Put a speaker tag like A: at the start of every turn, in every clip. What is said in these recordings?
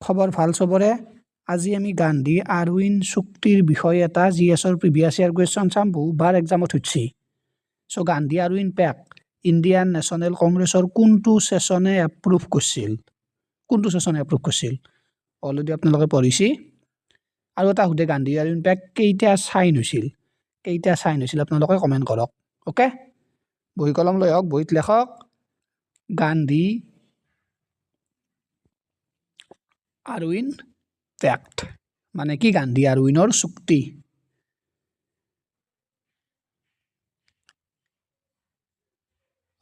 A: খবৰ ভাল চবৰে আজি আমি গান্ধী আৰউইন চুক্তিৰ বিষয়ে এটা জিএছৰ প্ৰিভিয়াছ ইয়াৰ কোৱেশ্চন চাম বহুবাৰ এক্সামত হৈছে so Gandhi Irwin pact Indian national কংগ্ৰেছৰ কোনটো সেশনে এপ্ৰুভ কৰিছিল অলৰেডি আপোনালোকে পঢ়িছে আৰু এটা হুদে গান্ধী আৰউইন পেক্ট কেইটা সাইন হৈছিল আপোনালোকে কমেন্ট কৰক ওকে বহি কলম লৈ হওক বহিত লেখক গান্ধী আৰউইন পেক্ট মানে কি গান্ধী আৰউইনৰ চুক্তি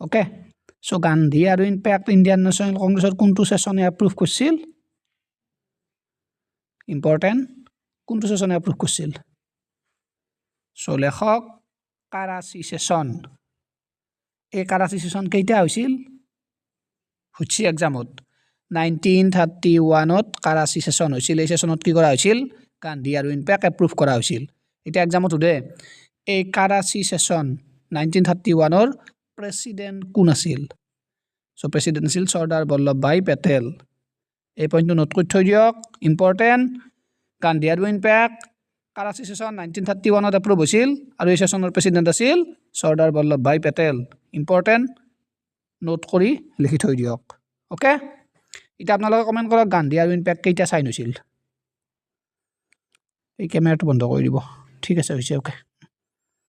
A: okay so Gandhi Irwin pact Indian national কংগ্ৰেছৰ কোনটো সেশনে এপ্ৰুভ কৰিছিল ইম্পৰ্টেন্ট কোনটো সেশনে এপ্ৰুভ কৰিছিল সো লেখক কাৰাচি সেশন এই কাৰাচি সেশন কেইটা হৈছিল হুচি এক্সামত 1931 ত কাৰাচি সেশন হৈছিল এই সেশনত কি কৰা হৈছিল গান্ধী আৰউইন পেক্ট এপ্ৰুভ কৰা হৈছিল এটা এক্সামত হুদে এই কাৰাচি সেশন 1931 ৰ প্ৰেসিডেন্ট কোন আছিল সো প্ৰেসিডেন্ট আছিল চৰ্দাৰ বল্লভভাই পেটেল এই পইণ্টটো নোট কৰি থৈ দিয়ক ইম্পৰ্টেন্ট গান্ধী আৰউইন পেক্ট কাৰাচি সেশন 1931 ত এপ্ৰুভ হৈছিল আৰু এই সেশনৰ প্ৰেসিডেন্ট আছিল চৰ্দাৰ বল্লভভাই পেটেল ইম্পৰ্টেন্ট নোট কৰি লিখি থৈ দিয়ক ওকে এটা আপোনালোকে কমেন্ট কৰক গান্ধী আৰউইন পেক্ট কেইটা সাইন হৈছিল এই ক্যামেৰাটো বন্ধ কৰি দিব ঠিক আছে হৈছে ওকে